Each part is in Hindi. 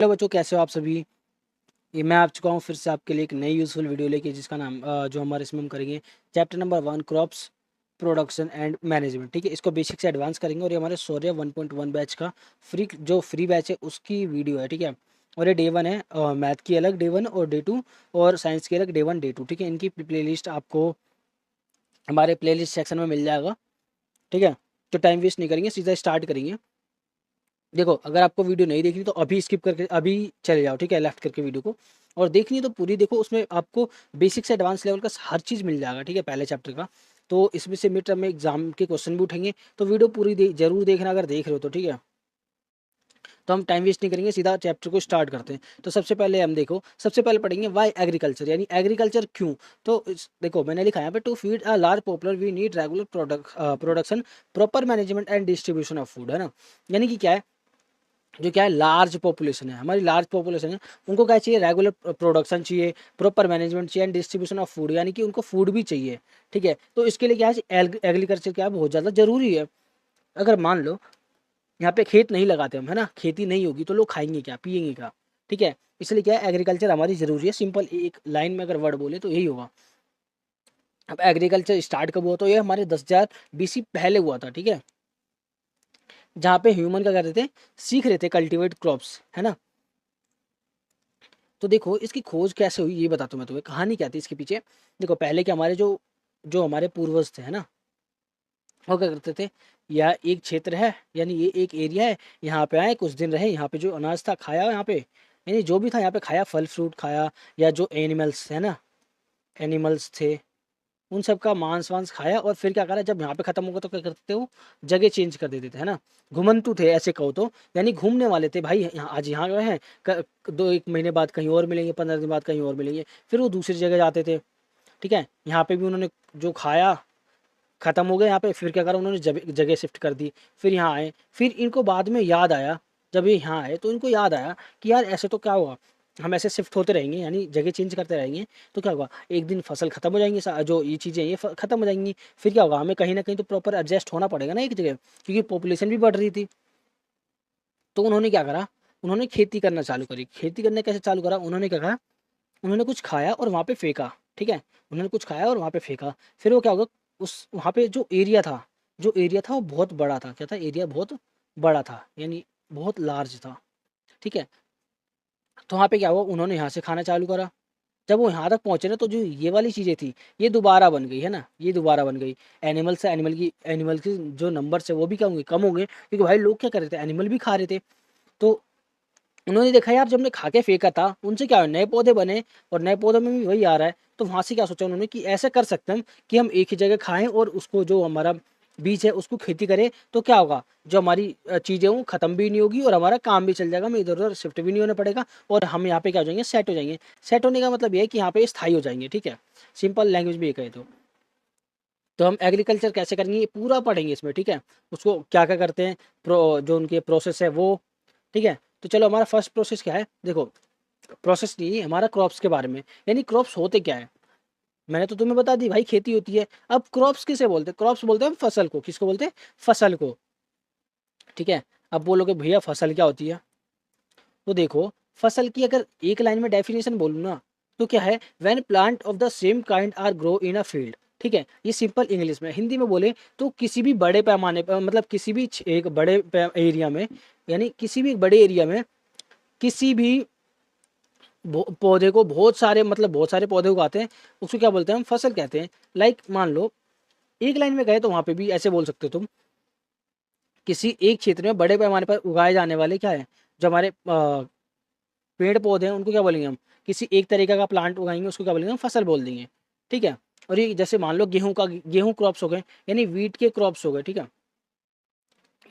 हेलो बच्चों, कैसे हो आप सभी। ये मैं आ चुका हूँ फिर से आपके लिए एक नई यूज़फुल वीडियो लेके, जिसका नाम जो हमारे इसमें हम करेंगे chapter number 1 crops production and management. ठीक है, इसको बेसिक से एडवांस करेंगे और ये हमारे शौर्य 1.1 बैच का फ्री बैच है उसकी वीडियो है। ठीक है, और ये डे 1 है, मैथ की अलग डे 1 और डे 2 और साइंस की अलग डे 1 डे 2। ठीक है, इनकी प्लेलिस्ट आपको हमारे प्लेलिस्ट सेक्शन में मिल जाएगा। ठीक है, तो टाइम वेस्ट नहीं करेंगे, सीधा स्टार्ट करेंगे। देखो, अगर आपको वीडियो नहीं देखनी तो अभी स्किप करके अभी चले जाओ। ठीक है, लेफ्ट करके वीडियो को, और देखनी है तो पूरी देखो। उसमें आपको बेसिक से एडवांस लेवल का हर चीज़ मिल जाएगा। ठीक है, पहले चैप्टर का। तो इसमें से मिड टर्म में एग्जाम के क्वेश्चन भी उठेंगे, तो वीडियो पूरी जरूर देखना अगर देख रहे हो तो। ठीक है, तो हम टाइम वेस्ट नहीं करेंगे, सीधा चैप्टर को स्टार्ट करते हैं। तो सबसे पहले हम देखो, सबसे पहले पढ़ेंगे वाई एग्रीकल्चर, यानी एग्रीकल्चर क्यों। तो देखो, मैंने लिखा है यहाँ पे to feed a large population we need regular production, proper management and distribution of food, है ना। यानी कि क्या है, जो क्या है लार्ज पॉपुलेशन है, हमारी लार्ज पॉपुलेशन है, उनको क्या चाहिए, रेगुलर प्रोडक्शन चाहिए, प्रॉपर मैनेजमेंट चाहिए एंड डिस्ट्रीब्यूशन ऑफ फूड, यानी कि उनको फूड भी चाहिए। ठीक है, तो इसके लिए क्या है, एग्रीकल्चर क्या है, बहुत ज़्यादा जरूरी है। अगर मान लो यहाँ पे खेत नहीं लगाते हम, है ना, खेती नहीं होगी तो लोग खाएंगे क्या, पिएंगे क्या। ठीक है, इसलिए क्या है, एग्रीकल्चर हमारी जरूरी है। सिंपल एक लाइन में अगर वर्ड बोले तो यही होगा। अब एग्रीकल्चर स्टार्ट कब हुआ, तो ये हमारे 10,000 BC पहले हुआ था। ठीक है, जहाँ पे ह्यूमन क्या करते थे, सीख रहे थे कल्टीवेट क्रॉप्स, है ना। तो देखो, इसकी खोज कैसे हुई ये बताता हूँ मैं तुम्हें, कहानी क्या थी इसके पीछे। देखो, पहले के हमारे जो जो हमारे पूर्वज थे, है ना, वो क्या करते थे, यह एक क्षेत्र है, यानी ये एक एरिया है, यहाँ पे आए, कुछ दिन रहे, यहाँ पे जो अनाज था खाया, यहाँ पे यानी जो भी था यहाँ पे खाया, फल फ्रूट खाया, या जो एनिमल्स है ना, एनिमल्स थे, उन सब का मांस वांस खाया, और फिर क्या करा, जब यहाँ पे खत्म होगा तो क्या करते हो, जगह चेंज कर देते थे, है ना। घुमंतु थे ऐसे कहो तो, यानी घूमने वाले थे भाई। यहाँ आज यहाँ गए हैं, 1 महीने बाद कहीं और मिलेंगे, 15 दिन बाद कहीं और मिलेंगे, फिर वो दूसरी जगह जाते थे। ठीक है, यहाँ पे भी उन्होंने जो खाया खत्म हो गया यहाँ पे, फिर क्या करा उन्होंने जगह शिफ्ट कर दी, फिर यहाँ आए, फिर इनको बाद में याद आया, जब ये यहाँ आए तो इनको याद आया कि यार ऐसे तो क्या हुआ, हम ऐसे शिफ्ट होते रहेंगे, यानी जगह चेंज करते रहेंगे, तो क्या होगा, एक दिन फसल खत्म हो जाएंगी, जो ये चीज़ें ये खत्म हो जाएंगी, फिर क्या होगा, हमें कहीं ना कहीं तो प्रॉपर एडजस्ट होना पड़ेगा ना एक जगह, क्योंकि पॉपुलेशन भी बढ़ रही थी। तो उन्होंने क्या करा, उन्होंने खेती करना चालू करी। खेती करने कैसे चालू करा, उन्होंने क्या करा, उन्होंने कुछ खाया और वहाँ पे फेंका। ठीक है, उन्होंने कुछ खाया और वहाँ पे फेंका, फिर वो क्या होगा, उस वहाँ पे जो एरिया था वो बहुत बड़ा था। क्या था, एरिया बहुत बड़ा था, यानी बहुत लार्ज था। ठीक है, तो वहाँ पे क्या हुआ, उन्होंने यहाँ से खाना चालू करा। जब वो यहाँ तक पहुँचे ना, तो जो ये वाली चीज़ें थी ये दोबारा बन गई, है ना, ये दोबारा बन गई। एनिमल से एनिमल की जो नंबर है वो भी क्या होंगे, कम हो गए, क्योंकि भाई लोग क्या कर रहे थे, एनिमल भी खा रहे थे। तो उन्होंने देखा यार, जब हमने खा के फेंका था, उनसे क्या हुआ, नए पौधे बने, और नए पौधों में भी वही आ रहा है। तो वहां से क्या सोचा उन्होंने कि ऐसे कर सकते हैं हम कि हम एक ही जगह खाएं, और उसको जो हमारा बीज है उसको खेती करें, तो क्या होगा, जो हमारी चीज़ें वो खत्म भी नहीं होगी और हमारा काम भी चल जाएगा, हमें इधर उधर शिफ्ट भी नहीं होना पड़ेगा, और हम यहाँ पे क्या हो जाएंगे, सेट हो जाएंगे। सेट होने का मतलब ये है कि यहाँ पे स्थायी हो जाएंगे। ठीक है, सिंपल लैंग्वेज में ये कहे तो हम एग्रीकल्चर कैसे करेंगे ये पूरा पढ़ेंगे इसमें। ठीक है, उसको क्या क्या करते हैं, जो उनके प्रोसेस है वो। ठीक है, तो चलो, हमारा फर्स्ट प्रोसेस क्या है, देखो, प्रोसेस नहीं है हमारा, क्रॉप्स के बारे में, यानी क्रॉप्स होते क्या है। मैंने तो तुम्हें बता दी भाई, खेती होती है। अब क्रॉप्स किसे बोलते हैं, क्रॉप्स बोलते हैं फसल को। किसको बोलते हैं, फसल को। ठीक है, अब बोलोगे भैया फसल क्या होती है, तो देखो, फसल की अगर एक लाइन में डेफिनेशन बोलूँ ना, तो क्या है, when plant of the same kind are grow in a field. ठीक है, ये सिंपल इंग्लिश में, हिंदी में बोले तो किसी भी बड़े पैमाने पर, मतलब किसी भी एक बड़े एरिया में, यानी किसी भी बड़े एरिया में किसी भी पौधे को, बहुत सारे मतलब बहुत सारे पौधे उगाते हैं, उसको क्या बोलते हैं, हम फसल कहते हैं। लाइक मान लो, एक लाइन में गए तो वहां पे भी ऐसे बोल सकते हो तुम, किसी एक क्षेत्र में बड़े पैमाने पर उगाए जाने वाले क्या है, जो हमारे पेड़ पौधे हैं उनको क्या बोलेंगे हम, किसी एक तरीके का प्लांट उगाएंगे उसको क्या बोलेंगे, हम फसल बोल देंगे। ठीक है, और ये जैसे मान लो गेहूं क्रॉप्स हो गए, यानी वीट के क्रॉप्स हो गए। ठीक है,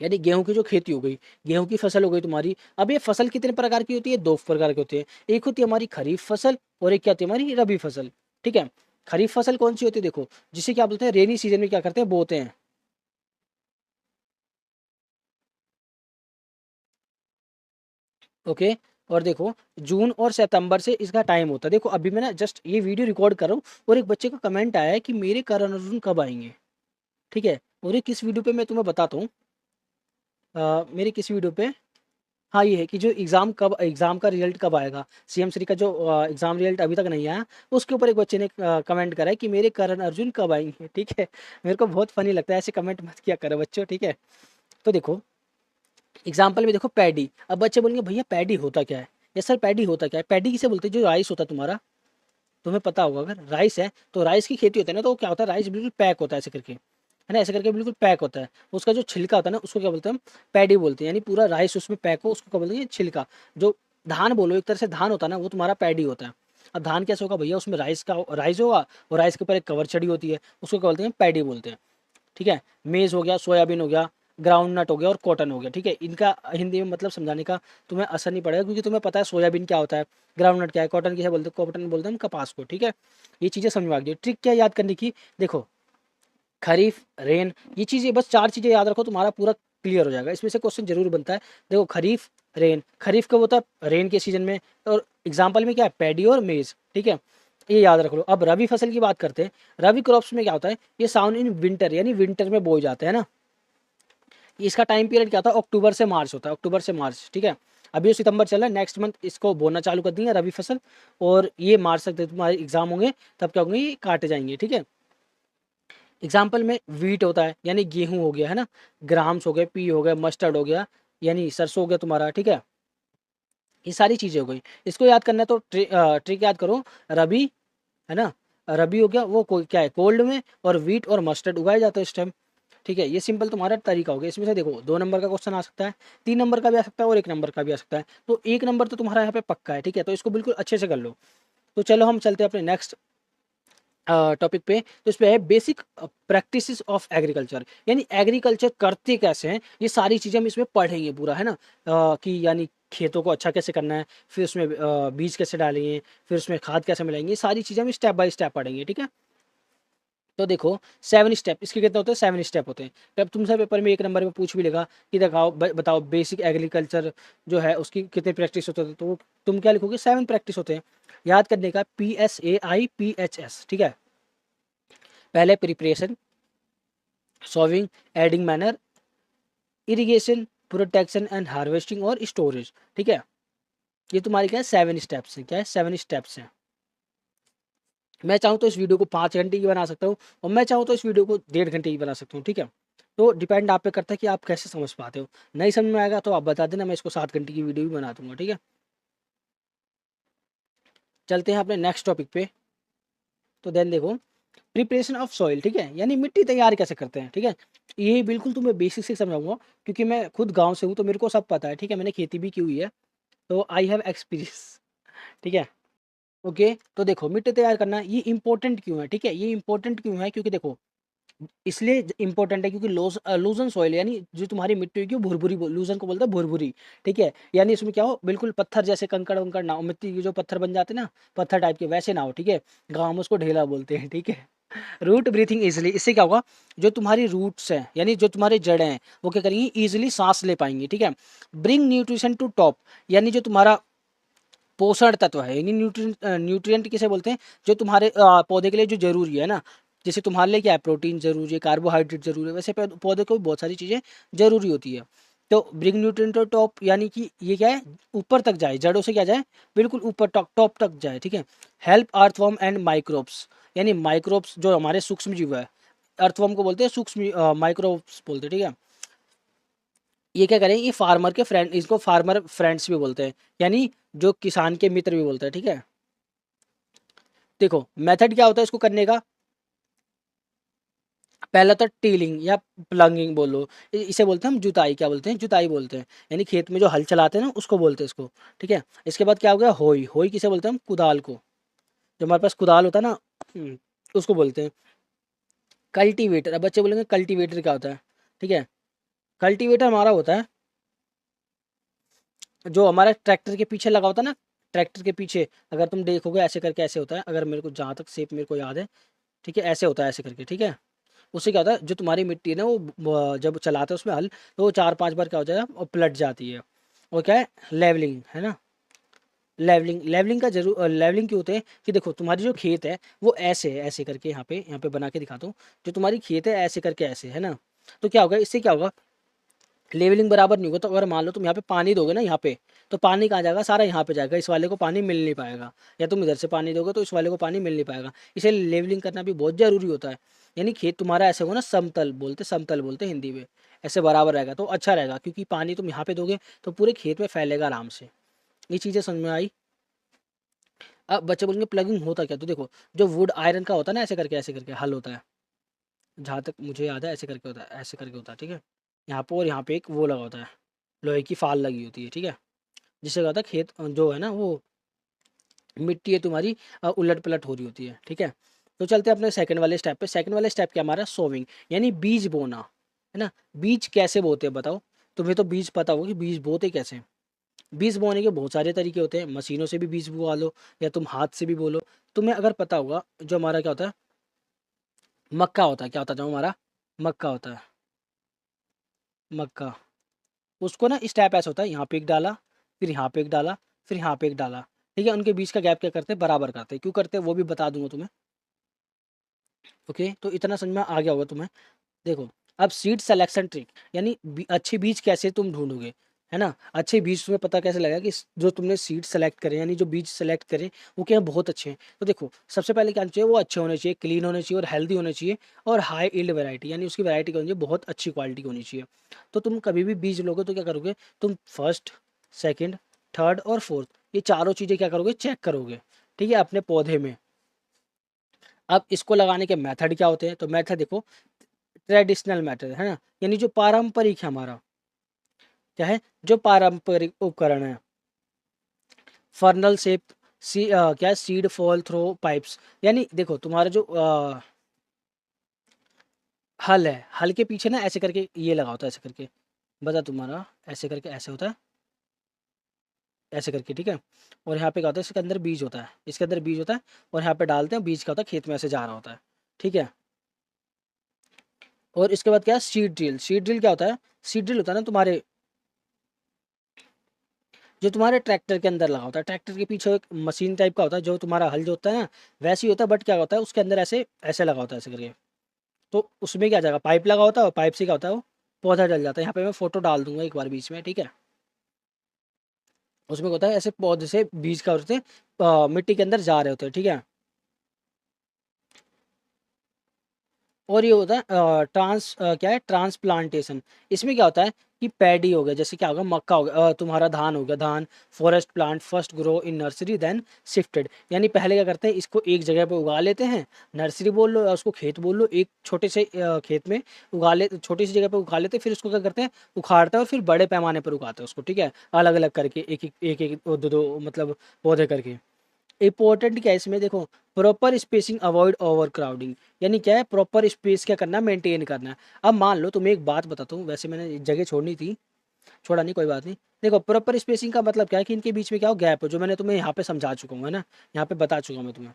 यानी गेहूं की जो खेती हो गई, गेहूं की फसल हो गई तुम्हारी। अब ये फसल कितने प्रकार की होती है, 2 प्रकार की होती है। एक होती है हमारी खरीफ फसल, और एक क्या होती है, हमारी रबी फसल। ठीक है, खरीफ फसल कौन सी होती है, देखो, जिसे क्या बोलते हैं, रेनी सीजन में क्या करते हैं, बोते हैं। ओके, और देखो, जून और सितंबर से इसका टाइम होता है। देखो, अभी मैं ना जस्ट ये वीडियो रिकॉर्ड कर रहा हूँ, और एक बच्चे का कमेंट आया है कि मेरे करण अर्जुन कब आएंगे। ठीक है, और ये किस वीडियो पे मैं तुम्हें बताता हूँ, मेरे किस वीडियो पे, हाँ, ये है कि जो एग्ज़ाम का रिज़ल्ट कब आएगा? सीएम श्री का जो एग्ज़ाम रिज़ल्ट अभी तक नहीं आया, उसके ऊपर एक बच्चे ने कमेंट करा है कि मेरे करण अर्जुन कब आएँगे? ठीक है? मेरे को बहुत फ़नी लगता है, ऐसे कमेंट मत किया करो बच्चों, ठीक है? तो देखो, एग्ज़ाम्पल में देखो पैडी, अब बच्चे बोलेंगे भैया पैडी होता क्या है? या सर पैडी होता क्या है? पैडी किसे बोलते हैं? जो राइस होता है तुम्हारा, तुम्हें पता होगा अगर राइस है, तो राइस की खेती होती है ना, तो वो क्या होता है, राइस बिल्कुल पैक होता है ऐसे करके, है ना? ऐसे करके बिल्कुल पैक होता है। उसका जो छिलका होता है ना, उसको क्या बोलते हैं हम? पैडी बोलते हैं। यानी पूरा राइस उसमें पैक हो, उसको क्या बोलते हैं? छिलका। जो धान बोलो, एक तरह से धान होता है ना, वो तुम्हारा पैडी होता है। अब धान कैसे होगा भैया? उसमें राइस होगा और राइस के ऊपर एक कवर चढ़ी होती है, उसको क्या बोलते हैं? पैडी बोलते हैं। ठीक है? मेज़ हो गया, सोयाबीन हो गया, ग्राउंड नट हो गया और कॉटन हो गया, ठीक है? इनका हिंदी में मतलब समझाने का तुम्हें असर नहीं पड़ेगा, क्योंकि तुम्हें पता है सोयाबीन क्या होता है, ग्राउंड नट क्या है, कॉटन किसे बोलते हैं? कॉटन बोलते हैं हम कपास को, ठीक है? ये चीज़ें समझ में आ गई। ट्रिक क्या है याद करने की? देखो, खरीफ, रेन, ये चीज़ें बस 4 चीज़ें याद रखो, तुम्हारा पूरा क्लियर हो जाएगा। इसमें से क्वेश्चन ज़रूर बनता है। देखो, खरीफ, रेन, खरीफ कब होता है? रेन के सीज़न में, और एग्ज़ाम्पल में क्या है? पैडी और मेज़, ठीक है? ये याद रख लो। अब रबी फसल की बात करते हैं। रबी क्रॉप्स में क्या होता है? ये साउंड इन विंटर, यानी विंटर में बोए जाते हैं ना। इसका टाइम पीरियड क्या होता है? अक्टूबर से मार्च होता है, अक्टूबर से मार्च, ठीक है? अभी सितंबर चल रहा है, नेक्स्ट मंथ इसको बोना चालू कर देंगे रबी फसल, और ये मार्च तक तुम्हारे एग्जाम होंगे, तब क्या होंगे? ये काटे जाएंगे, ठीक है? एग्जाम्पल में वीट होता है, यानी गेहूं हो गया, है ना? ग्राम्स हो गए, पी हो गए, मस्टर्ड हो गया, यानी सरसों हो गया तुम्हारा, ठीक है? ये सारी चीज़ें हो गई। इसको याद करना है तो ट्रिक याद करो। रबी, है ना? रबी हो गया, वो क्या है? कोल्ड में, और वीट और मस्टर्ड उगाए जाते हैं इस टाइम, ठीक है? ये सिंपल तुम्हारा तरीका हो गया। इसमें से देखो, 2 नंबर का क्वेश्चन आ सकता है, 3 नंबर का भी आ सकता है और 1 नंबर का भी आ सकता है। तो 1 नंबर तो तुम्हारा यहाँ पे पक्का है, ठीक है? तो इसको बिल्कुल अच्छे से कर लो। तो चलो हम चलते हैं अपने नेक्स्ट टॉपिक पे। तो इस पे है बेसिक प्रैक्टिसेस ऑफ एग्रीकल्चर, यानी एग्रीकल्चर करते कैसे हैं, ये सारी चीज़ें हम इसमें पढ़ेंगे पूरा, है ना? कि यानी खेतों को अच्छा कैसे करना है, फिर उसमें बीज कैसे डालेंगे, फिर उसमें खाद कैसे मिलाएंगे, ये सारी चीज़ें हम स्टेप बाय स्टेप पढ़ेंगे, ठीक है? तो देखो, 7 स्टेप इसके कितने होते हैं? 7 स्टेप होते हैं। तो अब तुमसे पेपर में 1 नंबर में पूछ भी लेगा कि दिखाओ, बताओ बेसिक एग्रीकल्चर जो है उसकी कितने प्रैक्टिस होते हैं, तो तुम क्या लिखोगे? 7 प्रैक्टिस होते हैं। याद करने का, PSAIPHS, ठीक है? पहले preparation, sowing, adding manner, irrigation, protection and harvesting और स्टोरेज, ठीक है? ये तुम्हारी क्या है? 7 स्टेप्स हैं। क्या है? 7 स्टेप्स हैं। मैं चाहूँ तो इस वीडियो को 5 घंटे की बना सकता हूँ, और मैं चाहूँ तो इस वीडियो को 1.5 घंटे की बना सकता हूँ, ठीक है? तो डिपेंड आप पे करता है कि आप कैसे समझ पाते हो। नहीं समझ में आएगा तो आप बता देना, मैं इसको 7 घंटे की वीडियो भी बना दूंगा, ठीक है? चलते हैं अपने नेक्स्ट टॉपिक पे। तो देन देखो, प्रिपरेशन ऑफ सॉइल, ठीक है? यानी मिट्टी तैयार कैसे करते हैं, ठीक है? ये बिल्कुल तुम्हें बेसिक से समझाऊंगा, क्योंकि मैं खुद गाँव से हूँ, तो मेरे को सब पता है, ठीक है? मैंने खेती भी की हुई है, तो आई हैव एक्सपीरियंस, ठीक है? ओके, तो देखो, मिट्टी तैयार करना ये इंपॉर्टेंट क्यों है, ठीक है? ये इंपॉर्टेंट क्यों है? क्योंकि देखो, इसलिए इम्पोर्टेंट है क्योंकि लूजन सॉइल, यानी जो तुम्हारी मिट्टी होगी वो भुरभुरी, लूजन को बोलते हैं भुरभुरी, ठीक है? यानी इसमें क्या हो, बिल्कुल पत्थर जैसे कंकड़ वंकड़ ना हो, मिट्टी के जो पत्थर बन जाते हैं ना, पत्थर टाइप के, वैसे ना हो, ठीक है? गाँव में उसको ढेला बोलते हैं, ठीक है? रूट ब्रीथिंग इजिली, इससे क्या होगा? जो तुम्हारी रूट्स हैं, यानी जो तुम्हारे जड़ें हैं, वो क्या करेंगी? इजिली सांस ले पाएंगी, ठीक है? ब्रिंग न्यूट्रिशन टू टॉप, यानी जो तुम्हारा पोषण तत्व है, यानी न्यूट्रिएंट किसे बोलते हैं? जो तुम्हारे पौधे के लिए जो जरूरी है ना, जैसे तुम्हारे लिए क्या है? प्रोटीन जरूरी है, कार्बोहाइड्रेट जरूरी है, वैसे पौधे को भी बहुत सारी चीज़ें जरूरी होती है। तो ब्रिंग न्यूट्रिएंट टू टॉप, यानी कि ये क्या है? ऊपर तक जाए, जड़ों से क्या जाए? बिल्कुल ऊपर टॉप टॉप तक जाए, ठीक है? हेल्प अर्थवर्म एंड माइक्रोब्स, यानी माइक्रोब्स जो हमारे सूक्ष्म जीव है, अर्थवर्म को बोलते हैं सूक्ष्म माइक्रोब्स बोलते हैं, ठीक है? ये क्या करें? ये फार्मर के फ्रेंड, इसको फार्मर फ्रेंड्स भी बोलते हैं, यानी जो किसान के मित्र भी बोलते हैं, ठीक है? देखो, मेथड क्या होता है इसको करने का? पहला तो टीलिंग या प्लंगिंग बोलो, इसे बोलते हैं हम जुताई, क्या बोलते हैं? जुताई बोलते हैं, यानी खेत में जो हल चलाते हैं ना, उसको बोलते हैं इसको, ठीक है? इसके बाद क्या हो गया? होई, होई किसे बोलते हैं हम? कुदाल को, जो हमारे पास कुदाल होता है ना, उसको बोलते हैं। कल्टीवेटर, अब बच्चे बोलेंगे कल्टीवेटर क्या होता है, ठीक है? कल्टीवेटर हमारा होता है जो हमारा ट्रैक्टर के पीछे लगा होता है ना, ट्रैक्टर के पीछे अगर तुम देखोगे ऐसे करके, ऐसे होता है, अगर मेरे को जहाँ तक शेप मेरे को याद है, ठीक है? ऐसे होता है, ऐसे करके, ठीक है? उससे क्या होता है? जो तुम्हारी मिट्टी है ना, वो जब चलाते हैं उसमें हल, तो वो 4-5 बार क्या हो जाएगा? और पलट जाती है। और क्या है? लेवलिंग, है ना? लेवलिंग, लेवलिंग का जरूर लेवलिंग क्यों होते हैं? कि देखो, तुम्हारी जो खेत है वो ऐसे है, ऐसे करके, यहाँ पे बना के दिखाता हूँ। जो तुम्हारी खेत है ऐसे करके, ऐसे, है ना? तो क्या होगा? इससे क्या होगा? लेवलिंग बराबर नहीं होगा, तो अगर मान लो तुम यहाँ पे पानी दोगे ना यहाँ पे, तो पानी कहाँ जाएगा, सारा यहाँ पे जाएगा, इस वाले को पानी मिल नहीं पाएगा। या तुम इधर से पानी दोगे तो इस वाले को पानी मिल नहीं पाएगा। इसलिए लेवलिंग करना भी बहुत ज़रूरी होता है। यानी खेत तुम्हारा ऐसे हो ना, समतल बोलते हिंदी में, ऐसे बराबर रहेगा तो अच्छा रहेगा, क्योंकि पानी तुम यहाँ पे दोगे तो पूरे खेत में फैलेगा आराम से। ये चीज़ें समझ में आई। अब बच्चे बोलेंगे प्लगिंग होता क्या, तो देखो, जो वुड आयरन का होता है ना, ऐसे करके हल होता है, जहाँ तक मुझे याद है ऐसे करके होता है, ऐसे करके होता है, ठीक है। यहाँ पे और यहाँ पे एक वो लगा होता है, लोहे की फाल लगी होती है, ठीक है, जिससे क्या होता है, खेत जो है ना वो मिट्टी है तुम्हारी उलट पलट हो रही होती है, ठीक है। तो चलते हैं अपने सेकंड वाले स्टेप पे। सेकंड वाले स्टेप क्या हमारा, सोविंग, यानी बीज बोना, है ना। बीज कैसे बोते हैं बताओ, तुम्हें तो बीज पता होगा कि बीज बोते कैसे हैं। बीज बोने के बहुत सारे तरीके होते हैं, मशीनों से भी बीज बोवा लो, या तुम हाथ से भी बोलो। तुम्हें अगर पता होगा, जो हमारा क्या होता है, मक्का होता है, क्या होता है जो हमारा मक्का होता है, मक्का, उसको ना स्टेप ऐसा होता है, यहाँ पे एक डाला, फिर यहाँ पे एक डाला, फिर यहाँ पे एक डाला, ठीक है। उनके बीच का गैप क्या करते हैं, बराबर करते हैं। क्यों करते हैं वो भी बता दूंगा तुम्हें। ओके, तो इतना समझ में आ गया होगा तुम्हें। देखो, अब सीड सिलेक्शन ट्रिक, यानी अच्छे बीज कैसे तुम ढूंढोगे, है ना। अच्छे बीज तुम्हें पता कैसे लगेगा कि जो तुमने सीड सेलेक्ट करे, यानी जो बीज सेलेक्ट करे वो क्या बहुत अच्छे हैं। तो देखो, सबसे पहले क्या चाहिए, वो अच्छे होने चाहिए, क्लीन होने चाहिए और हेल्दी होने चाहिए, और हाई इल्ड वैरायटी, यानी उसकी वैरायटी क्या होनी चाहिए, बहुत अच्छी क्वालिटी होनी चाहिए। तो तुम कभी भी बीज लोगे तो क्या करोगे, तुम फर्स्ट, सेकेंड, थर्ड और फोर्थ, ये चारों चीज़ें क्या करोगे, चेक करोगे, ठीक है, अपने पौधे में। अब इसको लगाने के मेथड क्या होते हैं, तो मेथड देखो, ट्रेडिशनल मेथड है ना, यानी जो पारंपरिक है हमारा, क्या है, जो पारंपरिक उपकरण है, फर्नल शेप, क्या है, सीड फॉल थ्रो पाइप्स। यानी देखो, तुम्हारा जो हल है, हल के पीछे ना ऐसे करके ये लगा होता है, ऐसे करके बता, तुम्हारा ऐसे करके ऐसे होता है, ऐसे करके, ठीक है। और यहाँ पे क्या होता है, इसके अंदर बीज होता है, इसके अंदर बीज होता है, और यहाँ पे डालते हैं, बीज क्या होता है, खेत में ऐसे जा रहा होता है, ठीक है। और इसके बाद क्या है, सीड ड्रिल। सीड ड्रिल क्या होता है, सीड ड्रिल होता है ना तुम्हारे, जो तुम्हारे ट्रैक्टर के अंदर लगा होता है, ट्रैक्टर के पीछे एक मशीन टाइप का होता है, जो तुम्हारा हल जो होता है ना, वैसे ही होता है, बट क्या होता है, उसके अंदर ऐसे ऐसे लगा होता है, ऐसे करके। तो उसमें क्या जाएगा, पाइप लगा होता है, और पाइप से क्या होता है, वो पौधा डल जाता है। यहाँ पे मैं फोटो डाल दूंगा एक बार बीच में, ठीक है। उसमें क्या होता है, ऐसे पौधे से बीज का होते हैं, मिट्टी के अंदर जा रहे होते हैं, ठीक है। और ये होता है क्या है, ट्रांसप्लांटेशन। इसमें क्या होता है कि पैडी हो गया, जैसे क्या होगा, मक्का हो गया, तुम्हारा धान हो गया, धान, forest plant first grow in nursery then shifted. यानी पहले क्या करते हैं, इसको एक जगह पे उगा लेते हैं, नर्सरी बोल लो या उसको खेत बोल लो, एक छोटे से खेत में उगा ले, छोटी सी जगह पे उगा लेते हैं, फिर उसको क्या करते हैं, उखाड़ते हैं और फिर बड़े पैमाने पर उगाते हैं उसको, ठीक है, अलग अलग करके, एक दो दो मतलब पौधे करके। इंपॉर्टेंट क्या है इसमें, देखो, proper spacing avoid over crowding. यानी क्या है, प्रॉपर स्पेस क्या करना, मेंटेन करना है। अब मान लो तुम्हें एक बात बताता हूँ, वैसे मैंने एक जगह छोड़नी थी, छोड़ा नहीं, कोई बात नहीं। देखो, प्रॉपर स्पेसिंग का मतलब क्या है, कि इनके बीच में क्या हो, गैप हो, जो मैंने तुम्हें यहाँ पे समझा चुका हूँ, है ना, यहाँ पे बता चुका हूँ मैं तुम्हें।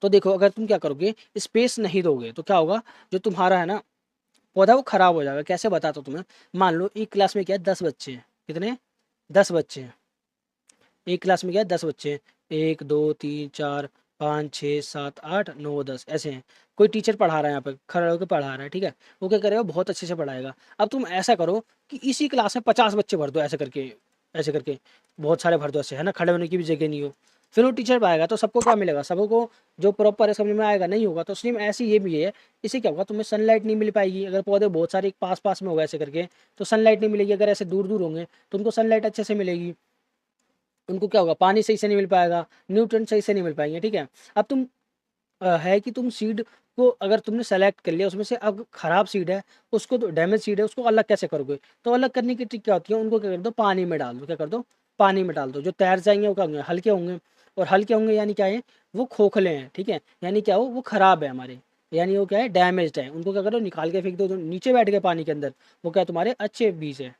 तो देखो, अगर तुम क्या करोगे, स्पेस नहीं दोगे तो क्या होगा, जो तुम्हारा है ना पौधा, वो खराब हो जाएगा। कैसे बताता हूँ तुम्हें। मान लो एक क्लास में क्या है, 10 बच्चे हैं, कितने, 10 बच्चे हैं। एक क्लास में क्या है, 10 बच्चे हैं, 1 2 3 4 5 6 7 8 9 10 ऐसे हैं। कोई टीचर पढ़ा रहा है, यहाँ पे खड़ा होकर पढ़ा रहा है, ठीक है। वो क्या करेगा, बहुत अच्छे से पढ़ाएगा। अब तुम ऐसा करो कि इसी क्लास में 50 बच्चे भर दो, ऐसे करके, ऐसे करके बहुत सारे भर दो, ऐसे, है ना, खड़े होने की भी जगह नहीं हो। फिर वो टीचर पाएगा तो सबको क्या मिलेगा, सबको जो प्रॉपर है समझ में आएगा, नहीं होगा तो सेम ऐसे ये भी है। इससे क्या होगा, तुम्हें सनलाइट नहीं मिल पाएगी, अगर पौधे बहुत सारे पास पास में होगा ऐसे करके, तो सनलाइट नहीं मिलेगी। अगर ऐसे दूर दूर होंगे तो उनको सनलाइट अच्छे से मिलेगी, उनको क्या होगा, पानी सही से नहीं मिल पाएगा, न्यूट्रिएंट सही से नहीं मिल पाएंगे, ठीक है। अब तुम है कि तुम सीड को अगर तुमने सेलेक्ट कर लिया, उसमें से अब खराब सीड है, उसको तो डैमेज सीड है, उसको अलग कैसे करोगे। तो अलग करने की ट्रिक क्या होती है, उनको क्या कर दो, पानी में डाल दो, क्या कर दो, पानी में डाल दो। जो तैर जाएंगे वो क्या होंगे, हल्के होंगे। और हल्के होंगे यानी क्या है, वो खोखले हैं, ठीक है, यानी क्या हो, वो खराब है हमारे, यानी वो क्या है, डैमेज्ड है। उनको क्या करो, निकाल के फेंक दो, जो नीचे बैठ गए पानी के अंदर, वो क्या तुम्हारे अच्छे बीज है।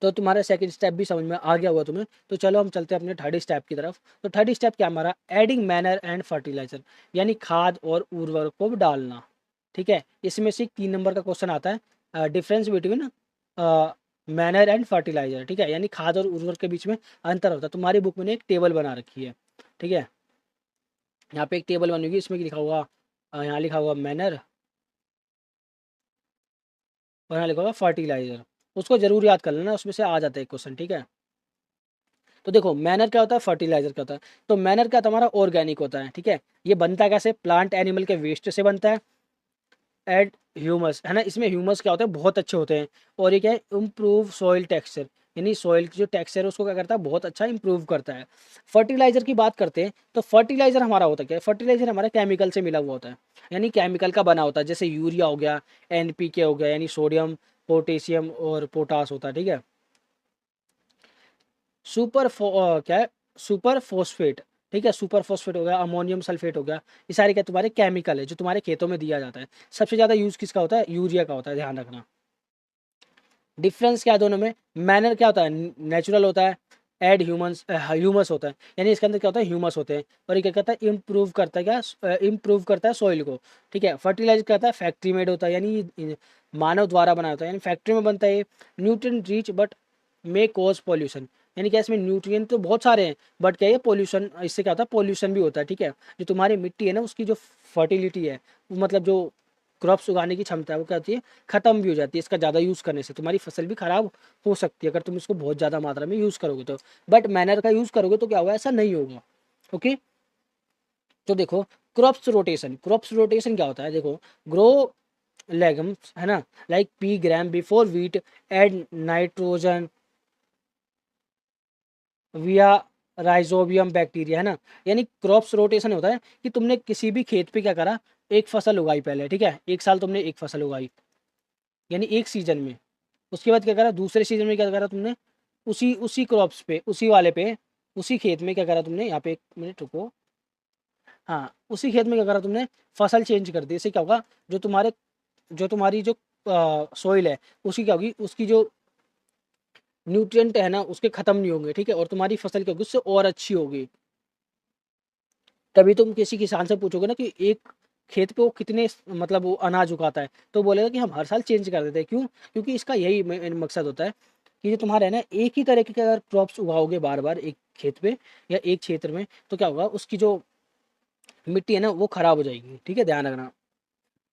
तो तुम्हारा सेकंड स्टेप भी समझ में आ गया होगा तुम्हें। तो चलो हम चलते हैं अपने थर्ड स्टेप की तरफ। तो थर्ड स्टेप क्या हमारा, एडिंग मैनर एंड फर्टिलाइजर, यानी खाद और उर्वरक को डालना, ठीक है। इसमें से 3 नंबर का क्वेश्चन आता है, difference between manure and fertilizer, ठीक है, यानी खाद और उर्वरक के बीच में अंतर होता है। तुम्हारी बुक में एक टेबल बना रखी है, ठीक है, यहाँ पे एक टेबल बनी होगी, इसमें लिखा हुआ, यहाँ लिखा हुआ मैनर, और यहाँ लिखा होगा फर्टिलाइजर, उसको जरूर याद कर लेना, उसमें से आ जाता है क्वेश्चन, ठीक है। तो देखो मैनर क्या होता है, फर्टिलाइजर क्या होता है। तो मैनर क्या तुम्हारा ऑर्गेनिक होता है, ठीक है। ये बनता है कैसे, प्लांट एनिमल के वेस्ट से बनता है। एड ह्यूमस है ना, इसमें ह्यूमस क्या होता है, बहुत अच्छे होते हैं। और ये क्या है, इम्प्रूव सॉइल टेक्सचर, यानी सॉइल की जो टेक्सचर है उसको क्या करता है, बहुत अच्छा इंप्रूव करता है। फर्टिलाइजर की बात करते हैं तो फर्टिलाइजर हमारा होता है क्या है, फर्टिलाइजर हमारा केमिकल से मिला हुआ होता है, यानी केमिकल का बना होता है। जैसे यूरिया हो गया, एनपीके हो गया, यानी सोडियम पोटेशियम और पोटास होता है, ठीक है। क्या है, सुपर फॉस्फेट, ठीक है, सुपर फॉस्फेट हो गया, अमोनियम सल्फेट हो गया, ये सारे क्या तुम्हारे केमिकल है जो तुम्हारे खेतों में दिया जाता है। सबसे ज़्यादा यूज़ किसका होता है, यूरिया का होता है, ध्यान रखना। डिफरेंस क्या है दोनों में, मैनर क्या होता है, नेचुरल होता है। एड ह्यूमंस ह्यूमस होता है, यानी इसके अंदर क्या होता है, ह्यूमस होते हैं। और ये क्या करता है, इम्प्रूव करता है, क्या इम्प्रूव करता है सॉइल को, ठीक है। फर्टिलाइज करता है, फैक्ट्री मेड होता है, यानी मानव द्वारा बनाया होता है, यानी फैक्ट्री में बनता है। Nutrient rich but may cause pollution, यानी क्या इसमें न्यूट्रिएंट तो बहुत सारे हैं, बट क्या है पॉल्यूशन, इससे क्या होता है, पॉल्यूशन भी होता है, ठीक है। जो तुम्हारी मिट्टी है ना उसकी जो फर्टिलिटी है, मतलब जो क्रॉप्स उगाने की क्षमता है वो क्या होती है, खत्म भी हो जाती है। इसका ज़्यादा यूज़ करने से तुम्हारी फसल भी खराब हो सकती है अगर तुम इसको बहुत ज़्यादा मात्रा में यूज़ करोगे तो। बट मैनर का यूज़ करोगे तो क्या होगा, ऐसा नहीं होगा, ओके। तो देखो क्रॉप्स रोटेशन, क्रॉप्स रोटेशन क्या होता है, देखो ग्रो लेगम्स है ना, लाइक पी ग्राम बिफोर वीट, एड नाइट्रोजन विया राइजोबियम बैक्टीरिया, है ना। यानी क्रॉप्स रोटेशन होता है कि तुमने किसी भी खेत पे क्या करा, एक फसल उगाई पहले, ठीक है, एक साल तुमने एक फसल उगाई, यानी एक सीजन में। उसके बाद क्या करा, दूसरे सीजन में क्या करा तुमने, उसी उसी क्रॉप्स पे, उसी वाले पे, उसी खेत में क्या करा तुमने, यहाँ पे एक मिनट रुको, हाँ उसी खेत में क्या करा तुमने, फसल चेंज कर दी। इससे क्या होगा, जो तुम्हारी जो सोइल है उसकी क्या होगी, उसकी जो न्यूट्रिएंट है ना उसके खत्म नहीं होंगे, ठीक है। और तुम्हारी फसल क्या होगी, उससे और अच्छी होगी। तभी तुम किसी किसान से पूछोगे ना कि एक खेत पे वो कितने मतलब वो अनाज उगाता है, तो बोलेगा कि हम हर साल चेंज कर देते हैं। क्यों, क्योंकि इसका यही मकसद होता है कि जो तुम्हारा है ना एक ही तरह के अगर क्रॉप्स उगाओगे बार बार एक खेत पे या एक क्षेत्र में, तो क्या होगा, उसकी जो मिट्टी है ना वो खराब हो जाएगी, ठीक है, ध्यान रखना।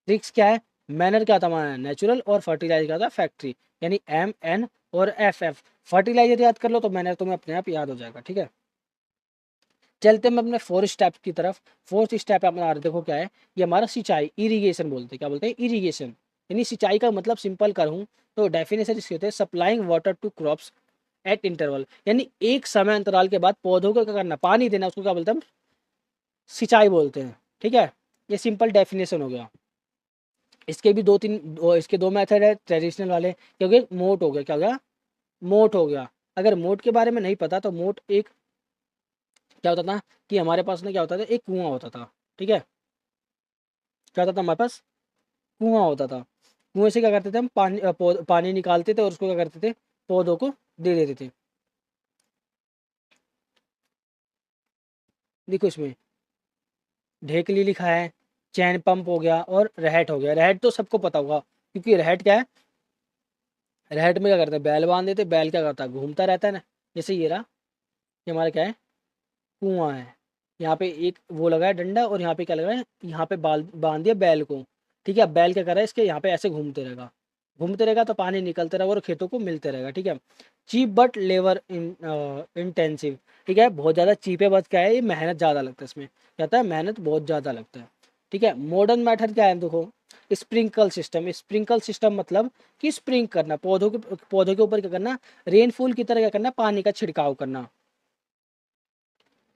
ट्रिक्स क्या है, मैनर क्या था हमारा नेचुरल, और फर्टिलाइजर क्या था फैक्ट्री, यानी MN और FF। फर्टिलाइजर याद कर लो तो मैनर तुम्हें अपने आप याद हो जाएगा, ठीक है। चलते हैं अपने फोर्थ स्टेप की तरफ। फोर्थ स्टेप हमारा देखो क्या है, ये हमारा सिंचाई, इरिगेशन बोलते हैं, क्या बोलते हैं, इरिगेशन। यानी सिंचाई का मतलब सिंपल करूँ तो डेफिनेशन इसके होते हैं, supplying water to crops at interval, यानी एक समय अंतराल के बाद पौधों को क्या करना, पानी देना, उसको क्या बोलते हैं हम, सिंचाई बोलते हैं, ठीक है। ये सिंपल डेफिनेशन हो गया। इसके भी इसके दो मेथड है ट्रेडिशनल वाले, क्योंकि मोट हो गया, क्या हो गया, मोट हो गया। अगर मोट के बारे में नहीं पता तो मोट एक क्या होता था कि हमारे पास ना क्या होता था, एक कुआं होता था, ठीक है। क्या होता था हमारे पास, कुआं होता था। कुएं से क्या करते थे हम, पानी निकालते थे और उसको क्या करते थे, पौधों को दे देते थे। देखो इसमें ढेकली लिखा है, चैन पंप हो गया और रहट हो गया। रहट तो सबको पता होगा, क्योंकि रहट क्या है, रहट में क्या करते हैं, बैल बांध देते, बैल क्या करता है, घूमता रहता है ना। जैसे ये रहा, ये हमारा क्या है, कुआं है। यहाँ पे एक वो लगा है डंडा, और यहाँ पे क्या लगा है, यहाँ पे बाल बांध दिया बैल को, ठीक है। बैल क्या कर रहा है, इसके यहाँ पे ऐसे घूमते रहेगा, घूमते रहेगा तो पानी निकलते रहेगा और खेतों को मिलते रहेगा, ठीक है। चीप बट लेबर इंटेंसिव, ठीक है, बहुत ज़्यादा चीप है, बस क्या है, ये मेहनत ज़्यादा लगता है इसमें, क्या होता है, मेहनत बहुत ज़्यादा लगता है, ठीक है। मॉडर्न मेथड क्या है, देखो स्प्रिंकल सिस्टम। स्प्रिंकल सिस्टम मतलब कि स्प्रिंग करना, पौधों के ऊपर क्या करना, रेनफॉल की तरह क्या करना, पानी का छिड़काव करना,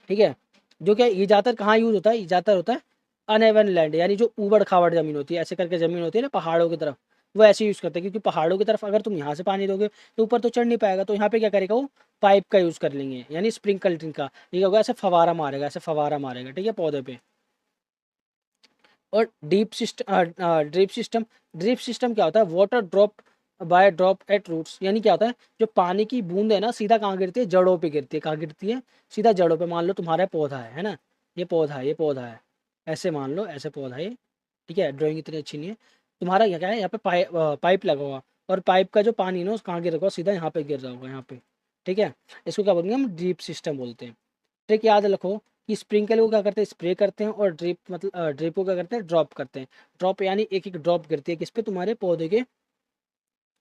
ठीक है। जो क्या ये ज़्यादातर कहाँ यूज़ होता है, ये ज़्यादातर होता है अनएवन लैंड, यानी जो ऊबड़ खाबड़ ज़मीन होती है, ऐसे करके ज़मीन होती है ना पहाड़ों की तरफ, वो ऐसे यूज़ करते हैं। क्योंकि पहाड़ों की तरफ अगर तुम यहाँ से पानी दोगे तो ऊपर तो चढ़ नहीं पाएगा, तो यहाँ पे क्या करेगा वो, पाइप का यूज़ कर लेंगे, यानी स्प्रिंकलरिंग का। ये होगा ऐसे फवारा मारेगा, ऐसे फवारा मारेगा, ठीक है, पौधे पे। और ड्रिप सिस्टम क्या होता है, water drop by drop at roots, यानी क्या होता है, जो पानी की बूंद है ना सीधा कहाँ गिरती है, जड़ों पे गिरती है। कहाँ गिरती है, सीधा जड़ों पे। मान लो तुम्हारा पौधा है ना, ये पौधा है, ये पौधा है, ऐसे मान लो, ऐसे पौधा है ये, ठीक है। ड्राइंग इतनी अच्छी नहीं है तुम्हारा, क्या है, यहाँ पे पाइप लगा हुआ, और पाइप का जो पानी है ना कहाँ गिर रहा होगा, सीधा यहाँ पे गिर रहा होगा, यहाँ पे, ठीक है। इसको क्या बोलेंगे हम, ड्रिप सिस्टम बोलते हैं। ट्रिक याद रखो कि स्प्रिंकल को क्या करते हैं, स्प्रे करते हैं, और ड्रिप मतलब ड्रिप को क्या करते हैं, ड्रॉप करते हैं। ड्रॉप यानी एक एक ड्रॉप गिरती है किस पे, तुम्हारे पौधे के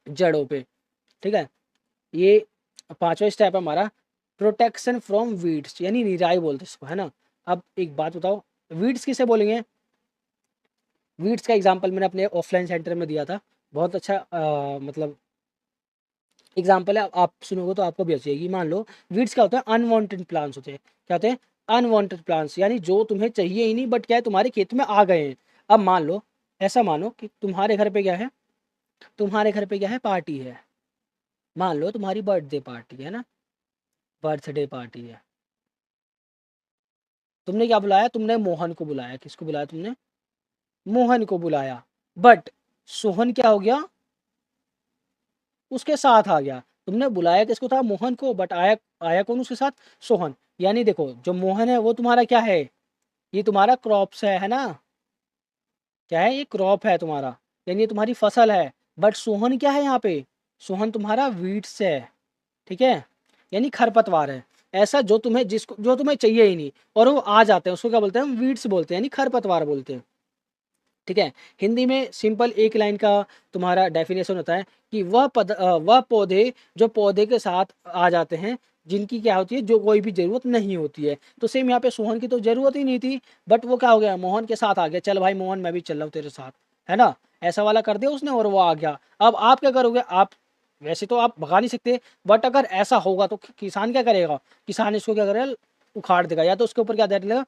जड़ों पे, ठीक है। ये पांचवा स्टेप है हमारा प्रोटेक्शन फ्रॉम वीड्स, यानी निराई बोलते हैं इसको, है ना। अब एक बात बताओ, वीड्स किसे बोलेंगे? वीड्स का एग्जांपल मैंने अपने ऑफलाइन सेंटर में दिया था, बहुत अच्छा मतलब एग्जांपल है, आप सुनोगे तो आपको भी अच्छी लगेगी। मान लो वीड्स क्या होता है, अनवांटेड प्लांट्स होते हैं। क्या होते हैं? अनवांटेड प्लांट्स, यानी जो तुम्हें चाहिए ही नहीं बट क्या है तुम्हारे खेत में आ गए हैं। अब मान लो, ऐसा मानो कि तुम्हारे घर पे क्या है, तुम्हारे घर पे क्या है, पार्टी है। मान लो तुम्हारी बर्थडे पार्टी है ना, बर्थडे पार्टी है। तुमने क्या बुलाया? तुमने मोहन को बुलाया। किसको बुलाया तुमने? मोहन को बुलाया। बट सोहन क्या हो गया? उसके साथ आ गया। तुमने बुलाया किसको था? मोहन को, बट आया, आया कौन उसके साथ? सोहन। यानी देखो जो मोहन है वो तुम्हारा क्या है, ये तुम्हारा क्रॉप्स है ना। क्या है? ये क्रॉप है तुम्हारा, यानी ये तुम्हारी फसल है। बट सोहन क्या है यहाँ पे? सोहन तुम्हारा वीड्स है, ठीक है, यानी खरपतवार है। ऐसा जो तुम्हें, जिसको जो तुम्हें चाहिए ही नहीं और वो आ जाते हैं, उसको क्या बोलते हैं? हम वीड्स बोलते हैं, यानी खरपतवार बोलते हैं, ठीक है। हिंदी में सिंपल एक लाइन का तुम्हारा डेफिनेशन होता है कि वह पौधे जो पौधे के साथ आ जाते हैं, जिनकी क्या होती है, जो कोई भी ज़रूरत नहीं होती है। तो सेम यहाँ पे सोहन की तो ज़रूरत ही नहीं थी, बट वो क्या हो गया, मोहन के साथ आ गया। चल भाई मोहन, मैं भी चल रहा हूँ तेरे साथ, है ना। ऐसा वाला कर दिया उसने और वो आ गया। अब आप क्या करोगे? आप वैसे तो आप भगा नहीं सकते, बट अगर ऐसा होगा तो किसान क्या करेगा? किसान इसको क्या करेगा? उखाड़ देगा, या तो उसके ऊपर क्या डालेगा?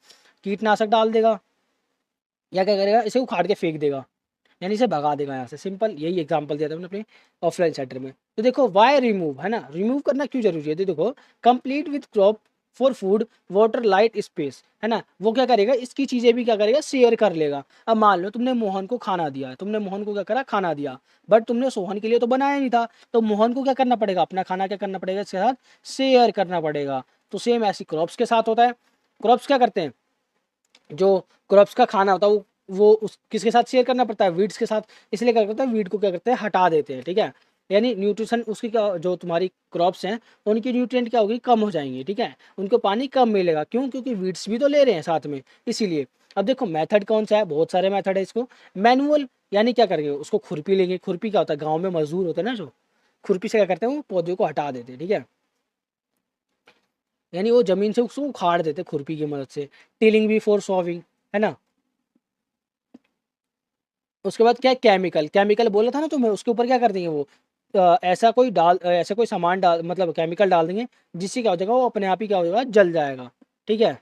कीटनाशक डाल देगा, या क्या करेगा? इसे उखाड़ के फेंक देगा, यानी इसे भगा देगा यहाँ से। सिंपल यही एग्जांपल दिया था मैंने अपने ऑफलाइन सेंटर में। तो देखो वाई रिमूव, है ना, रिमूव करना क्यों जरूरी है? तो देखो complete with crop for food water light space, है ना। वो क्या करेगा? इसकी चीज़ें भी क्या करेगा? शेयर कर लेगा। अब मान लो तुमने मोहन को खाना दिया, तुमने मोहन को क्या करा? खाना दिया, बट तुमने सोहन के लिए तो बनाया नहीं था। तो मोहन को क्या करना पड़ेगा? अपना खाना क्या करना पड़ेगा? इसके साथ शेयर करना पड़ेगा। तो सेम ऐसी क्रॉप्स के साथ होता है। क्रॉप्स क्या करते हैं? जो क्रॉप्स का खाना होता है वो उस किसके साथ शेयर करना पड़ता है? वीड्स के साथ। इसलिए क्या करते हैं? वीड को क्या करते हैं? हटा देते हैं, ठीक है। यानी न्यूट्रिशन उसकी क्या, जो तुम्हारी क्रॉप्स हैं उनकी न्यूट्रिएंट क्या होगी? कम हो जाएंगी, ठीक है। उनको पानी कम मिलेगा, क्यों? क्योंकि वीड्स भी तो ले रहे हैं साथ में, इसीलिए। अब देखो मेथड कौन सा है, बहुत सारे मेथड है इसको। मैनुअल, यानी क्या करेंगे? उसको खुरपी लेंगे। खुरपी क्या होता है? गाँव में मजदूर होते हैं ना, जो खुरपी से क्या करते हैं? वो पौधे को हटा देते हैं, ठीक है, यानी वो जमीन से उसको उखाड़ देते हैं खुरपी की मदद से। टिलिंग भी फॉर सॉविंग, है ना। उसके बाद क्या है? केमिकल। केमिकल बोला था ना तुम्हें, उसके ऊपर क्या कर देंगे वो, ऐसा कोई सामान डाल, मतलब केमिकल डाल देंगे, जिससे क्या हो जाएगा? वो अपने आप ही क्या हो जाएगा? जल जाएगा, ठीक है।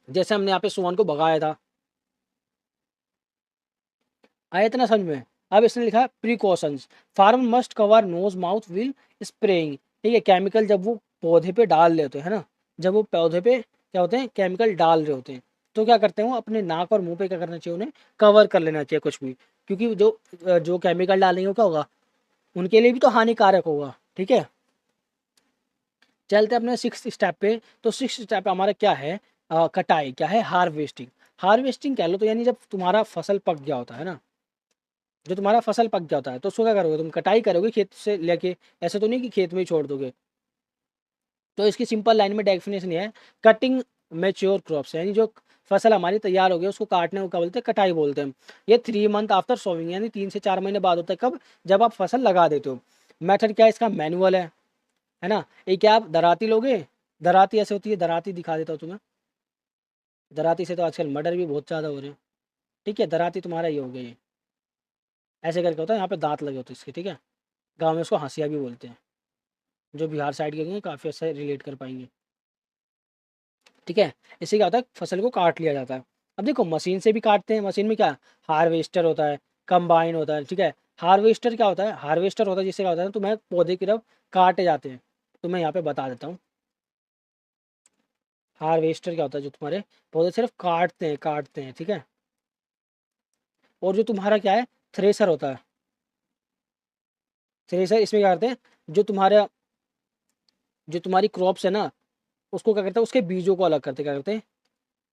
जैसे हमने यहाँ पे सुवन को भगाया था। आया इतना समझ में? अब इसने लिखा है precautions, farmer must cover nose mouth while spraying, ठीक है। केमिकल जब वो पौधे पे डाल रहे होते हैं, है ना, जब वो पौधे पे क्या होते हैं? केमिकल डाल रहे होते हैं, तो क्या करते हैं? वो अपने नाक और मुंह पे क्या करना चाहिए? उन्हें कवर कर लेना चाहिए कुछ भी, क्योंकि जो केमिकल डालेंगे वो क्या होगा? उनके लिए भी तो हानिकारक होगा, ठीक है। चलते अपने सिक्स स्टेप पे। तो सिक्स स्टेप हमारा क्या है? कटाई। क्या है? हार्वेस्टिंग। हार्वेस्टिंग कह लो तो यानी जब तुम्हारा फसल पक गया होता है ना, जो तुम्हारा फसल पक गया होता है, तो उसको क्या करोगे? तुम कटाई करोगे खेत से लेके, ऐसे तो नहीं कि खेत में ही छोड़ दोगे। तो इसकी सिंपल लाइन में डेफिनेशन ये है, कटिंग मेच्योर क्रॉप्स, यानी जो फसल हमारी तैयार हो गई उसको काटने को क्या बोलते हैं? कटाई बोलते हैं। ये 3 मंथ आफ्टर सोविंग, यानी 3 से 4 महीने बाद होता है। कब? जब आप फसल लगा देते हो। मेथड क्या है इसका? मैनुअल है ना। ये क्या आप दराती लोगे? दराती ऐसे होती है, दराती दिखा देता हूँ तुम्हें। दराती से तो आजकल मर्डर भी बहुत ज़्यादा हो रहे हैं, ठीक है। दराती तुम्हारा ये हो गया, ये ऐसे करके होता है, यहाँ पे दांत लगे होते हैं इसके, ठीक है। गाँव में उसको हंसिया भी बोलते हैं। जो बिहार साइड के होंगे काफ़ी अच्छा रिलेट कर पाएंगे, ठीक है। इससे क्या होता है? फसल को काट लिया जाता है। अब देखो मशीन से भी काटते हैं। मशीन में क्या? हार्वेस्टर होता है, कंबाइन होता है, ठीक है। हार्वेस्टर क्या होता है? हार्वेस्टर होता है जिससे क्या होता है, तुम्हें पौधे की तरफ काटे जाते हैं। तो मैं यहाँ पे बता देता हूँ, हार्वेस्टर क्या होता है? जो तुम्हारे पौधे सिर्फ काटते हैं, ठीक है। और जो तुम्हारा क्या है? थ्रेसर होता है। थ्रेसर इसमें क्या करते हैं? जो तुम्हारा, जो तुम्हारी क्रॉप्स है ना, उसको क्या करते हैं? उसके बीजों को अलग करते हैं। क्या करते हैं?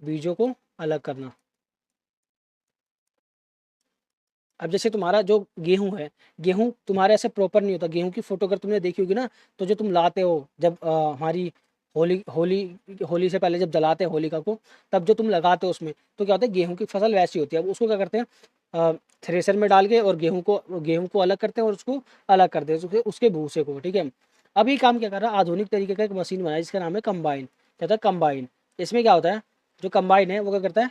बीजों को अलग करना। अब जैसे तुम्हारा जो गेहूं है, गेहूं तुम्हारे ऐसे प्रॉपर नहीं होता। गेहूं की फोटो अगर तुमने देखी होगी ना, तो जो तुम लाते हो जब हमारी होली होली होली से पहले जब जलाते हैं होलिका को, तब जो तुम लगाते हो उसमें, तो क्या होता है? गेहूं की फसल वैसी होती है। अब उसको क्या करते हैं? थ्रेसर में डाल के और गेहूं को अलग करते हैं और उसको अलग करते हैं उसके भूसे को, ठीक है। अभी काम क्या कर रहा है, आधुनिक तरीके का एक मशीन बनाया जिसका नाम है कंबाइन। क्या होता है कंबाइन? इसमें क्या होता है, जो कंबाइन है वो क्या करता है,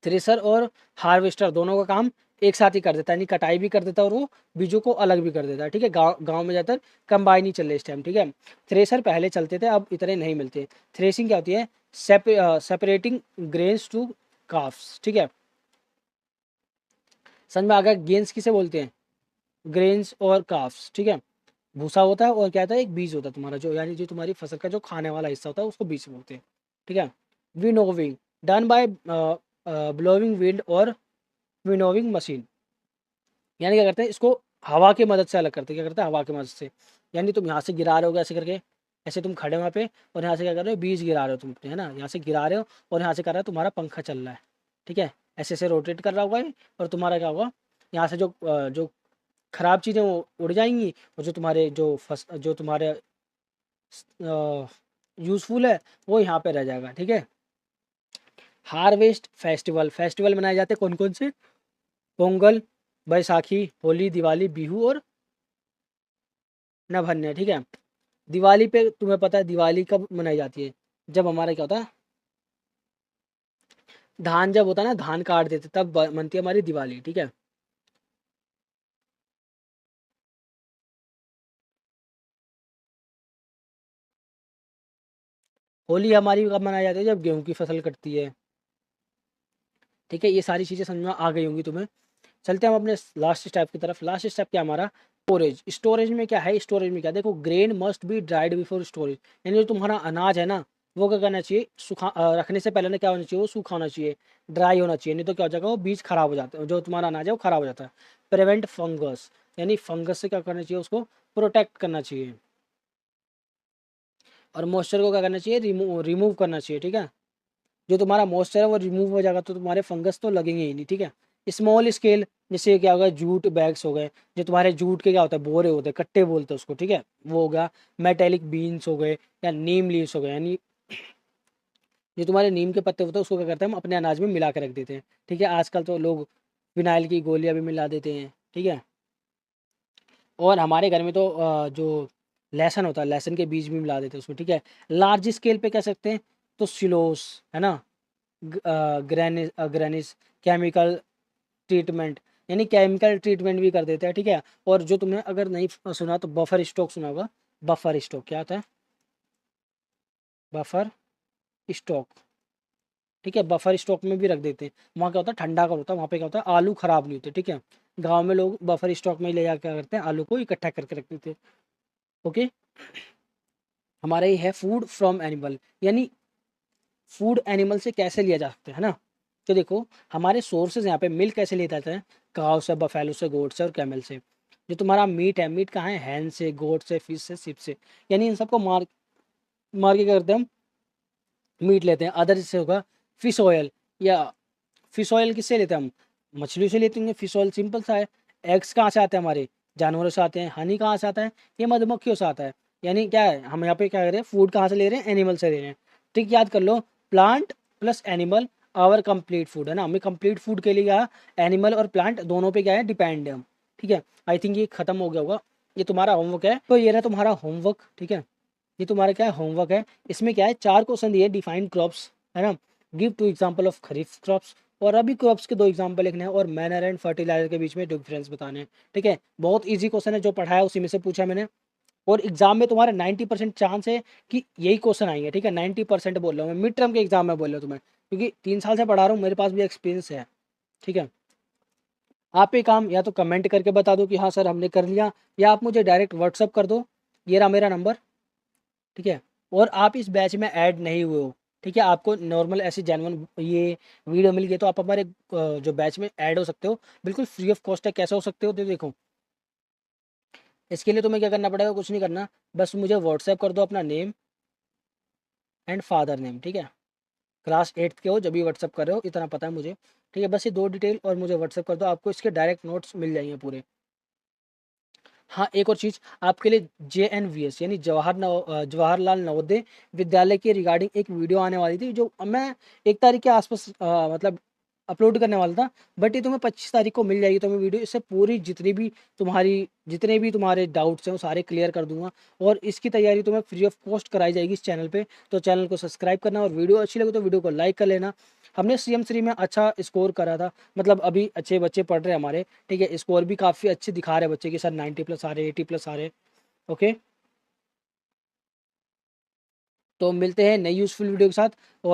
थ्रेसर और हार्वेस्टर दोनों का काम एक साथ ही कर देता है, यानी कटाई भी कर देता है और वो बीजों को अलग भी कर देता है, ठीक है। गांव गांव में ज़्यादातर कंबाइन ही चल रहे इस टाइम, ठीक है। थ्रेसर पहले चलते थे, अब इतने नहीं मिलते। थ्रेसिंग क्या होती है, सेपरेटिंग ग्रेन्स टू काफ्स, ठीक है। समझ में आ गया, गेंस किसे बोलते हैं, ग्रेन्स और काफ्स, ठीक है। भूसा होता है और क्या होता है, एक बीज होता है तुम्हारा, जो यानी जो तुम्हारी फसल का जो खाने वाला हिस्सा होता है उसको बीज बोलते हैं, ठीक है। Winnowing done by blowing wind और विनोविंग मशीन, यानी क्या करते हैं, इसको हवा की मदद से अलग करते हैं। क्या करते हैं, हवा की मदद से, यानी तुम यहाँ से गिरा रहे हो ऐसे करके, ऐसे तुम खड़े वहाँ पे, और यहाँ से क्या कर रहे हो, बीज गिरा रहे हो तुम अपने, है ना, यहाँ से गिरा रहे हो और यहाँ से कर रहा है तुम्हारा पंखा चल रहा है, ठीक है। ऐसे ऐसे रोटेट कर रहा होगा ये, और तुम्हारा क्या होगा, यहाँ से जो खराब चीज़ें वो उड़ जाएंगी, और जो तुम्हारे यूज़फुल है वो यहाँ पे रह जाएगा, ठीक है। हार्वेस्ट फेस्टिवल, फेस्टिवल मनाए जाते हैं कौन कौन से, पोंगल, बैसाखी, होली, दिवाली, बिहू और नभन्य, ठीक है। दिवाली पे तुम्हें पता है दिवाली कब मनाई जाती है, जब हमारा क्या होता है, धान जब होता है ना, धान काट देते तब मनती है हमारी दिवाली, ठीक है। होली हमारी कब मनाई जाती है, जब गेहूं की फसल कटती है, ठीक है। ये सारी चीज़ें समझ में आ गई होंगी तुम्हें। चलते हैं हम अपने लास्ट स्टेप की तरफ। लास्ट स्टेप क्या हमारा, स्टोरेज। स्टोरेज में क्या है, स्टोरेज में क्या, देखो grain must be dried before storage, यानी जो तुम्हारा अनाज है ना, वो क्या करना चाहिए, रखने से पहले ना क्या होना चाहिए, वो सूखा होना चाहिए, ड्राई होना चाहिए, नहीं तो क्या हो जाएगा, वो बीज खराब हो जाता है, जो तुम्हारा अनाज है वो खराब हो जाता है। प्रिवेंट फंगस, यानी फंगस से क्या करना चाहिए, उसको प्रोटेक्ट करना चाहिए। और मॉइस्चर को क्या करना चाहिए, रिमूव करना चाहिए, ठीक है। जो तुम्हारा मॉइस्चर है वो रिमूव हो जाएगा तो तुम्हारे फंगस तो लगेंगे ही नहीं, ठीक है। स्मॉल स्केल, जैसे क्या होगा, जूट बैग्स हो गए, जो तुम्हारे जूट के क्या होता है, बोरे होते हैं, कट्टे बोलते हैं उसको, ठीक है, वो हो गया। मेटेलिक बीन्स हो गए, या नीम लीव्स हो गए, यानी जो तुम्हारे नीम के पत्ते होते हैं उसको क्या करते हैं, हम अपने अनाज में मिला के रख देते हैं, ठीक है। आजकल तो लोग फिनाइल की गोलियां भी मिला देते हैं, ठीक है। और हमारे घर में तो जो लहसुन होता है, लहसुन के बीज भी मिला देते हैं उसमें, ठीक है। लार्ज स्केल पे कह सकते हैं तो सिलोस, है ना, ग्रेनिस, केमिकल ट्रीटमेंट, यानी केमिकल ट्रीटमेंट भी कर देते हैं, ठीक है। और जो तुमने अगर नहीं सुना तो बफर स्टॉक सुना होगा। बफर स्टॉक क्या होता है, बफर स्टॉक, ठीक है। बफर स्टॉक में भी रख देते हैं, वहाँ क्या होता है, ठंडा का होता है, वहाँ पे क्या होता है, आलू खराब नहीं होते, ठीक है। गाँव में लोग बफर स्टॉक में ले जा क्या करते हैं, आलू को इकट्ठा करके रख देते हैं, ओके। हमारा ये है फूड फ्रॉम एनिमल, यानी फूड एनिमल से कैसे लिया जा सकता है ना। तो देखो हमारे सोर्सेज यहाँ पे मिल्क कैसे लिया जाता है, काव से, बफेलो से, गोट से और कैमल से। जो तुम्हारा मीट है, मीट कहाँ है, हैन से, गोट से, फिश से, शिप से, यानी इन सबको मार मार के क्या करते हैं हम, मीट लेते हैं। अदर से होगा फिश ऑयल, या फिश ऑयल किससे लेते हैं हम, मछली से लेते हैं। फिश ऑयल सिंपल सा है। एग्स कहाँ से आते हैं हमारे, जानवरों से आते हैं। हनी कहाँ से आता है, ये मधुमक्खियों से आता है। यानी क्या है, हम यहाँ पे क्या कर रहे हैं, फूड कहाँ से ले रहे हैं, एनिमल से ले रहे हैं, ठीक। याद कर लो, plant plus animal our complete food, है ना। हमें कंप्लीट फूड के लिए क्या, एनिमल और प्लांट दोनों पे क्या है, डिपेंड है हम, ठीक है। आई थिंक ये खत्म हो गया होगा, ये तुम्हारा होमवर्क है, तो ये रहा तुम्हारा होमवर्क, ठीक है। ये तुम्हारा क्या है, होमवर्क है। इसमें क्या है, 4 क्वेश्चन दिए, डिफाइन क्रॉप्स, है ना, give 2 example of kharif crops, और अभी क्रॉप्स के 2 एग्जांपल लिखने हैं, और मैनर एंड फर्टिलाइजर के बीच में डिफरेंस बताने हैं, ठीक है। बहुत इजी क्वेश्चन है, जो पढ़ाया उसी में से पूछा है मैंने। और एग्जाम में तुम्हारा 90% चांस है कि यही क्वेश्चन आएंगे, ठीक है। 90% बोल रहा हूँ मैं, मिड टर्म के एग्जाम में बोल रहा हूँ तुम्हें, क्योंकि 3 साल से पढ़ा रहा हूँ, मेरे पास भी एक्सपीरियंस है, ठीक है। आप ये काम या तो कमेंट करके बता दो कि हाँ सर हमने कर लिया, या आप मुझे डायरेक्ट व्हाट्सअप कर दो, ये रहा मेरा नंबर, ठीक है। और आप इस बैच में ऐड नहीं हुए हो, ठीक है, आपको नॉर्मल ऐसे जेन्युइन ये वीडियो मिल गई तो आप हमारे जो बैच में ऐड हो सकते हो, बिल्कुल फ्री ऑफ कॉस्ट है। कैसे हो सकते हो, तो देखो इसके लिए तुम्हें क्या करना पड़ेगा, कुछ नहीं करना, बस मुझे व्हाट्सएप कर दो अपना नेम एंड फादर नेम, ठीक है। क्लास 8th के हो जब भी व्हाट्सएप कर रहे हो, इतना पता है मुझे, ठीक है। बस ये 2 डिटेल और मुझे व्हाट्सएप कर दो, आपको इसके डायरेक्ट नोट्स मिल जाएंगे पूरे। हाँ, एक और चीज़ आपके लिए, JNVS यानी जवाहरलाल नवोदय विद्यालय के रिगार्डिंग एक वीडियो आने वाली थी, जो मैं 1 तारीख के आसपास मतलब अपलोड करने वाला था, बट ये तुम्हें 25 तारीख को मिल जाएगी। तो मैं वीडियो इससे पूरी जितने भी तुम्हारे डाउट्स हैं वो सारे क्लियर कर दूंगा। और इसकी तैयारी तुम्हें फ्री ऑफ कॉस्ट कराई जाएगी इस चैनल पे। तो चैनल को सब्सक्राइब करना और वीडियो अच्छी लगे तो वीडियो को लाइक कर लेना। हमने CM3 में अच्छा स्कोर करा था, मतलब अभी अच्छे बच्चे पढ़ रहे हैं हमारे, ठीक है। स्कोर भी काफ़ी अच्छे दिखा रहे हैं बच्चे कि सर 90+ आ रहे, 80+ आ रहे। ओके, तो मिलते हैं नई यूज़फुल वीडियो के साथ। और